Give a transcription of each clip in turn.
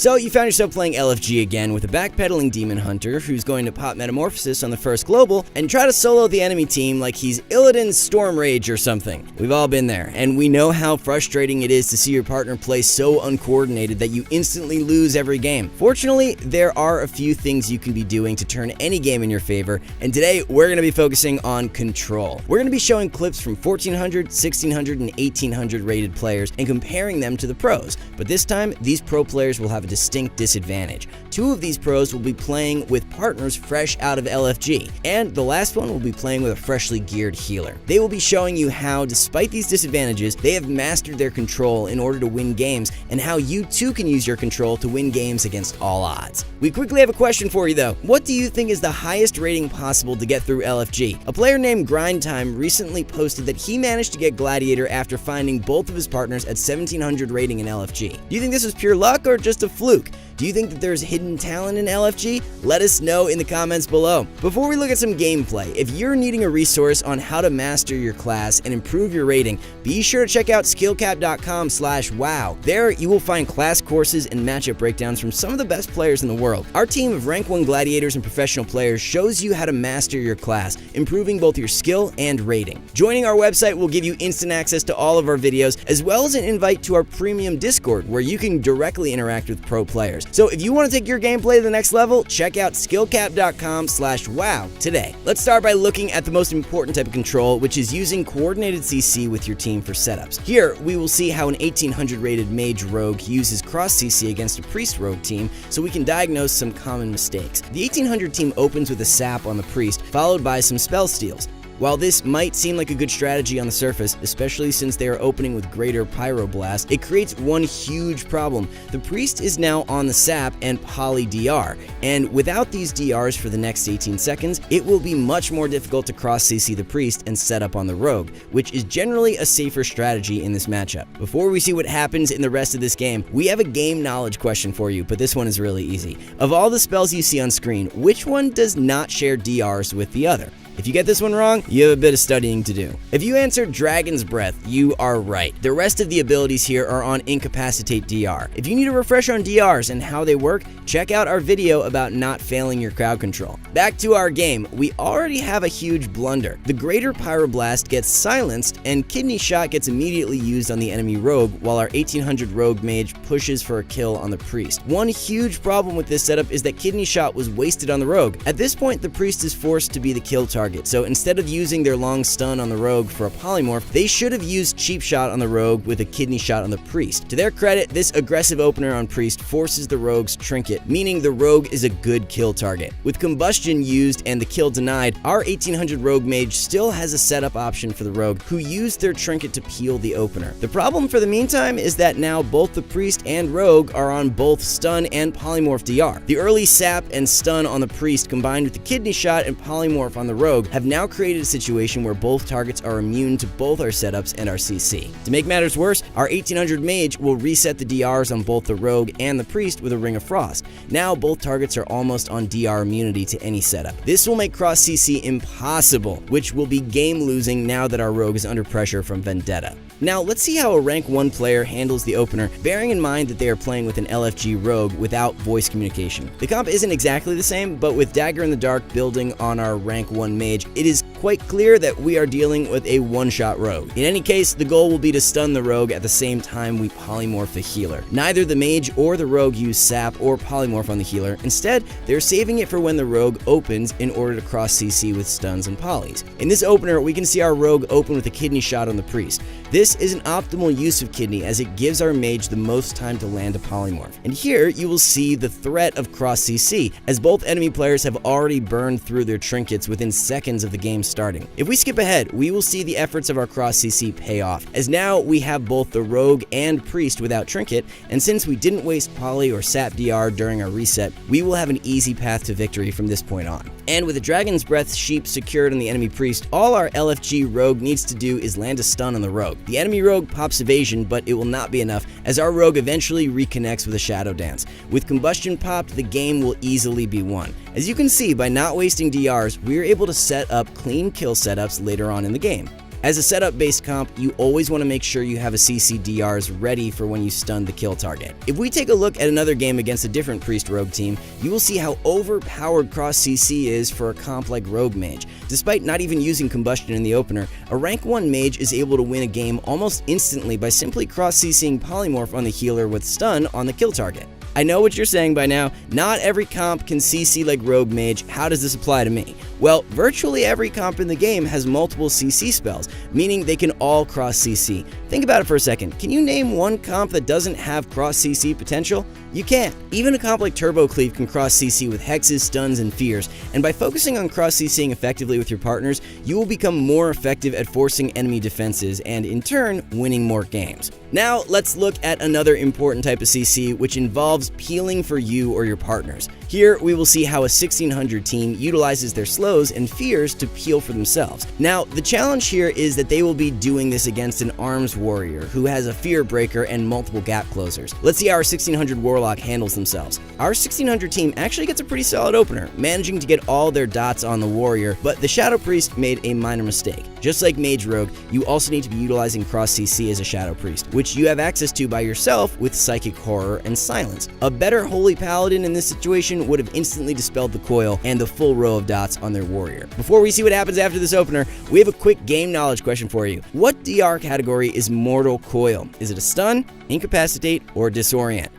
So you found yourself playing LFG again with a backpedaling demon hunter who's going to pop Metamorphosis on the first global and try to solo the enemy team like he's Illidan's Storm Rage or something. We've all been there, and we know how frustrating it is to see your partner play so uncoordinated that you instantly lose every game. Fortunately, there are a few things you can be doing to turn any game in your favor, and today we're going to be focusing on control. We're going to be showing clips from 1400, 1600, and 1800 rated players and comparing them to the pros, but this time these pro players will have a distinct disadvantage. Two of these pros will be playing with partners fresh out of LFG, and the last one will be playing with a freshly geared healer. They will be showing you how, despite these disadvantages, they have mastered their control in order to win games, and how you too can use your control to win games against all odds. We quickly have a question for you though. What do you think is the highest rating possible to get through LFG? A player named Grindtime recently posted that he managed to get Gladiator after finding both of his partners at 1700 rating in LFG. Do you think this was pure luck or just a fluke? Do you think that there's hidden talent in LFG? Let us know in the comments below. Before we look at some gameplay, if you're needing a resource on how to master your class and improve your rating, be sure to check out skillcap.com/wow. There you will find class courses and matchup breakdowns from some of the best players in the world. Our team of rank 1 gladiators and professional players shows you how to master your class, improving both your skill and rating. Joining our website will give you instant access to all of our videos, as well as an invite to our premium Discord where you can directly interact with pro players. So if you want to take your gameplay to the next level, check out skillcap.com/wow today. Let's start by looking at the most important type of control, which is using coordinated CC with your team for setups. Here, we will see how an 1800 rated mage rogue uses cross CC against a priest rogue team, so we can diagnose some common mistakes. The 1800 team opens with a sap on the priest, followed by some spell steals. While this might seem like a good strategy on the surface, especially since they are opening with greater pyroblast, it creates one huge problem. The priest is now on the sap and poly DR, and without these DRs for the next 18 seconds, it will be much more difficult to cross CC the priest and set up on the rogue, which is generally a safer strategy in this matchup. Before we see what happens in the rest of this game, we have a game knowledge question for you, but this one is really easy. Of all the spells you see on screen, which one does not share DRs with the other? If you get this one wrong, you have a bit of studying to do. If you answered Dragon's Breath, you are right. The rest of the abilities here are on Incapacitate DR. If you need a refresher on DRs and how they work, check out our video about not failing your crowd control. Back to our game, we already have a huge blunder. The Greater Pyroblast gets silenced, and Kidney Shot gets immediately used on the enemy rogue, while our 1800 rogue mage pushes for a kill on the priest. One huge problem with this setup is that Kidney Shot was wasted on the rogue. At this point, the priest is forced to be the kill target. So instead of using their long stun on the rogue for a polymorph, they should have used cheap shot on the rogue with a kidney shot on the priest. To their credit, this aggressive opener on priest forces the rogue's trinket, meaning the rogue is a good kill target. With combustion used and the kill denied, our 1800 rogue mage still has a setup option for the rogue, who used their trinket to peel the opener. The problem for the meantime is that now both the priest and rogue are on both stun and polymorph DR. The early sap and stun on the priest combined with the kidney shot and polymorph on the rogue have now created a situation where both targets are immune to both our setups and our CC. To make matters worse, our 1800 mage will reset the DRs on both the rogue and the priest with a Ring of Frost. Now both targets are almost on DR immunity to any setup. This will make cross CC impossible, which will be game losing now that our rogue is under pressure from Vendetta. Now let's see how a rank 1 player handles the opener, bearing in mind that they are playing with an LFG rogue without voice communication. The comp isn't exactly the same, but with Dagger in the Dark building on our rank 1 mage, it is quite clear that we are dealing with a one-shot rogue. In any case, the goal will be to stun the rogue at the same time we polymorph the healer. Neither the mage or the rogue use sap or polymorph on the healer. Instead, they're saving it for when the rogue opens in order to cross CC with stuns and polys. In this opener, we can see our rogue open with a kidney shot on the priest. This is an optimal use of kidney as it gives our mage the most time to land a polymorph. And here you will see the threat of cross CC, as both enemy players have already burned through their trinkets within seconds of the game starting. If we skip ahead, we will see the efforts of our cross CC pay off, as now we have both the rogue and priest without trinket, and since we didn't waste poly or sap DR during our reset, we will have an easy path to victory from this point on. And with the Dragon's Breath sheep secured on the enemy priest, all our LFG rogue needs to do is land a stun on the rogue. The enemy rogue pops evasion, but it will not be enough, as our rogue eventually reconnects with a Shadow Dance. With combustion popped, the game will easily be won. As you can see, by not wasting DRs, we are able to set up clean kill setups later on in the game. As a setup-based comp, you always want to make sure you have a CC/DRs ready for when you stun the kill target. If we take a look at another game against a different Priest Rogue team, you will see how overpowered cross CC is for a comp like Rogue Mage. Despite not even using combustion in the opener, a rank 1 mage is able to win a game almost instantly by simply cross CCing polymorph on the healer with stun on the kill target. I know what you're saying by now, not every comp can CC like Rogue Mage. How does this apply to me? Well, virtually every comp in the game has multiple CC spells, meaning they can all cross CC. Think about it for a second. Can you name one comp that doesn't have cross CC potential? You can't. Even a comp like Turbo Cleave can cross CC with hexes, stuns, and fears, and by focusing on cross CCing effectively with your partners, you will become more effective at forcing enemy defenses and, in turn, winning more games. Now, let's look at another important type of CC, which involves peeling for you or your partners. Here, we will see how a 1600 team utilizes their slows and fears to peel for themselves. Now, the challenge here is that they will be doing this against an arms warrior who has a fear breaker and multiple gap closers. Let's see how our 1600 warlock handles themselves. Our 1600 team actually gets a pretty solid opener, managing to get all their dots on the warrior, but the Shadow Priest made a minor mistake. Just like Mage Rogue, you also need to be utilizing cross CC as a Shadow Priest, which you have access to by yourself with Psychic Horror and Silence. A better Holy Paladin in this situation would have instantly dispelled the coil and the full row of dots on their warrior. Before we see what happens after this opener, we have a quick game knowledge question for you. What DR category is Mortal Coil? Is it a stun, incapacitate, or disorient?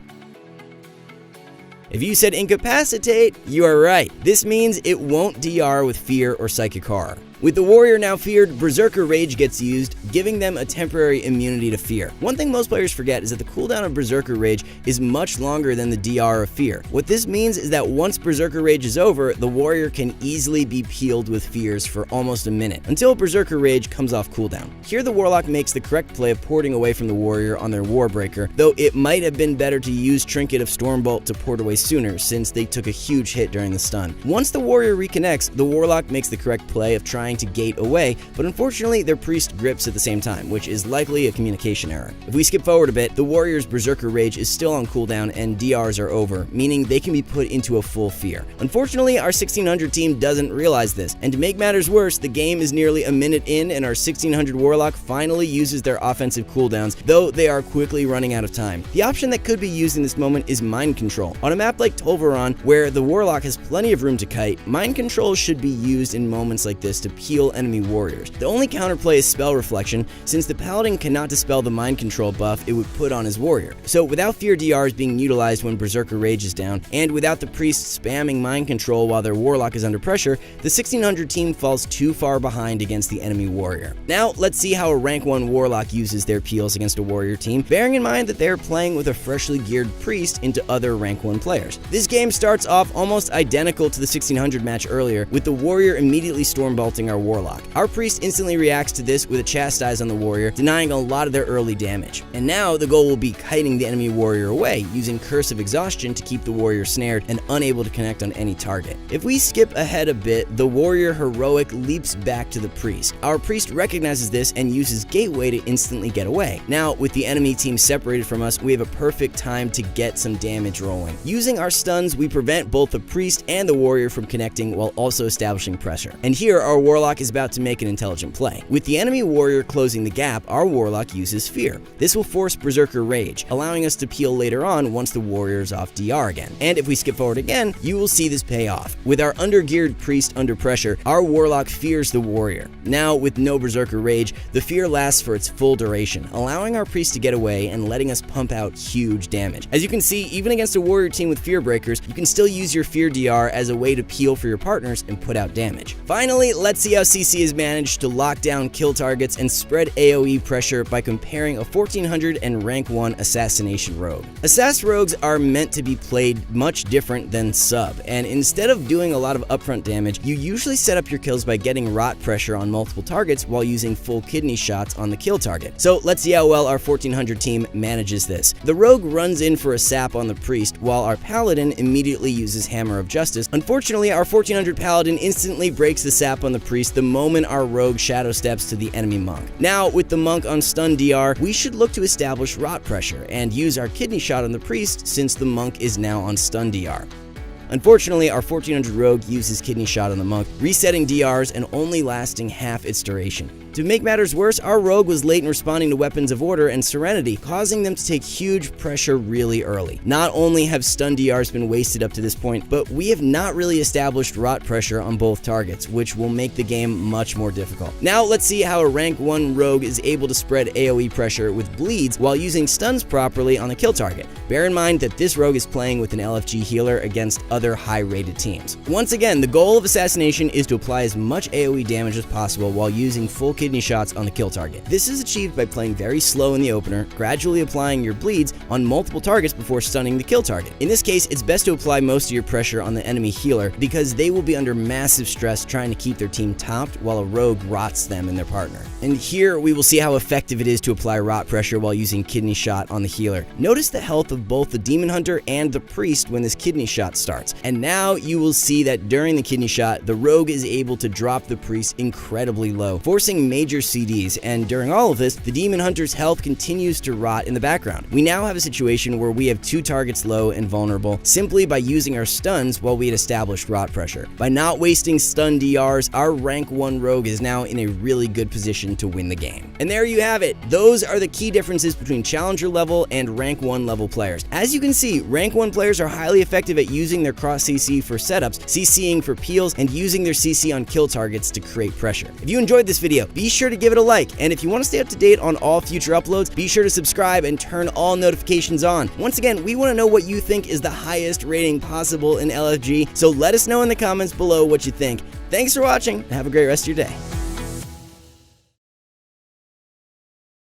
If you said incapacitate, you are right. This means it won't DR with fear or psychic horror. With the warrior now feared, Berserker Rage gets used, giving them a temporary immunity to fear. One thing most players forget is that the cooldown of Berserker Rage is much longer than the DR of fear. What this means is that once Berserker Rage is over, the warrior can easily be peeled with fears for almost a minute, until Berserker Rage comes off cooldown. Here the warlock makes the correct play of porting away from the warrior on their Warbreaker, though it might have been better to use Trinket of Stormbolt to port away sooner, since they took a huge hit during the stun. Once the warrior reconnects, the warlock makes the correct play of trying to gate away, but unfortunately their priest grips at the same time, which is likely a communication error. If we skip forward a bit, the warrior's Berserker Rage is still on cooldown and DRs are over, meaning they can be put into a full fear. Unfortunately, our 1600 team doesn't realize this, and to make matters worse, the game is nearly a minute in and our 1600 warlock finally uses their offensive cooldowns, though they are quickly running out of time. The option that could be used in this moment is Mind Control. On a map like Tolvaron, where the warlock has plenty of room to kite, Mind Control should be used in moments like this to peel enemy warriors. The only counterplay is Spell Reflection, since the paladin cannot dispel the mind control buff it would put on his warrior. So without fear DRs being utilized when Berserker Rage is down, and without the priest spamming mind control while their warlock is under pressure, the 1600 team falls too far behind against the enemy warrior. Now let's see how a rank 1 warlock uses their peels against a warrior team, bearing in mind that they're playing with a freshly geared priest into other rank 1 players. This game starts off almost identical to the 1600 match earlier, with the warrior immediately stormbolting our warlock. Our priest instantly reacts to this with a chastise on the warrior, denying a lot of their early damage. And now the goal will be kiting the enemy warrior away, using Curse of Exhaustion to keep the warrior snared and unable to connect on any target. If we skip ahead a bit, the warrior heroic leaps back to the priest. Our priest recognizes this and uses Gateway to instantly get away. Now, with the enemy team separated from us, we have a perfect time to get some damage rolling. Using our stuns, we prevent both the priest and the warrior from connecting while also establishing pressure. And here, our warlock is about to make an intelligent play. With the enemy warrior closing the gap, our warlock uses fear. This will force Berserker Rage, allowing us to peel later on once the warrior is off DR again. And if we skip forward again, you will see this pay off. With our undergeared priest under pressure, our warlock fears the warrior. Now, with no Berserker Rage, the fear lasts for its full duration, allowing our priest to get away and letting us pump out huge damage. As you can see, even against a warrior team with fear breakers, you can still use your fear DR as a way to peel for your partners and put out damage. Finally, let's see how CC has managed to lock down kill targets and spread AoE pressure by comparing a 1400 and rank 1 assassination rogue. Assass rogues are meant to be played much different than sub, and instead of doing a lot of upfront damage, you usually set up your kills by getting rot pressure on multiple targets while using full kidney shots on the kill target. So let's see how well our 1400 team manages this. The rogue runs in for a sap on the priest, while our paladin immediately uses Hammer of Justice. Unfortunately, our 1400 paladin instantly breaks the sap on the priest the moment our rogue shadow steps to the enemy monk. Now, with the monk on stun DR, we should look to establish rot pressure and use our kidney shot on the priest since the monk is now on stun DR. Unfortunately, our 1400 rogue uses kidney shot on the monk, resetting DRs and only lasting half its duration. To make matters worse, our rogue was late in responding to Weapons of Order and Serenity, causing them to take huge pressure really early. Not only have stun DRs been wasted up to this point, but we have not really established rot pressure on both targets, which will make the game much more difficult. Now let's see how a rank 1 rogue is able to spread AoE pressure with bleeds while using stuns properly on the kill target. Bear in mind that this rogue is playing with an LFG healer against other high-rated teams. Once again, the goal of Assassination is to apply as much AoE damage as possible while using full kidney shots on the kill target. This is achieved by playing very slow in the opener, gradually applying your bleeds on multiple targets before stunning the kill target. In this case, it's best to apply most of your pressure on the enemy healer because they will be under massive stress trying to keep their team topped while a rogue rots them and their partner. And here we will see how effective it is to apply rot pressure while using kidney shot on the healer. Notice the health of both the demon hunter and the priest when this kidney shot starts. And now you will see that during the kidney shot, the rogue is able to drop the priest incredibly low, forcing major CDs, and during all of this, the demon hunter's health continues to rot in the background. We now have a situation where we have 2 targets low and vulnerable simply by using our stuns while we had established rot pressure. By not wasting stun DRs, our rank 1 rogue is now in a really good position to win the game. And there you have it. Those are the key differences between challenger level and rank 1 level players. As you can see, rank 1 players are highly effective at using their cross CC for setups, CCing for peels, and using their CC on kill targets to create pressure. If you enjoyed this video, be sure to give it a like, and if you want to stay up to date on all future uploads, be sure to subscribe and turn all notifications on. Once again, we want to know what you think is the highest rating possible in LFG, so let us know in the comments below what you think. Thanks for watching, and have a great rest of your day.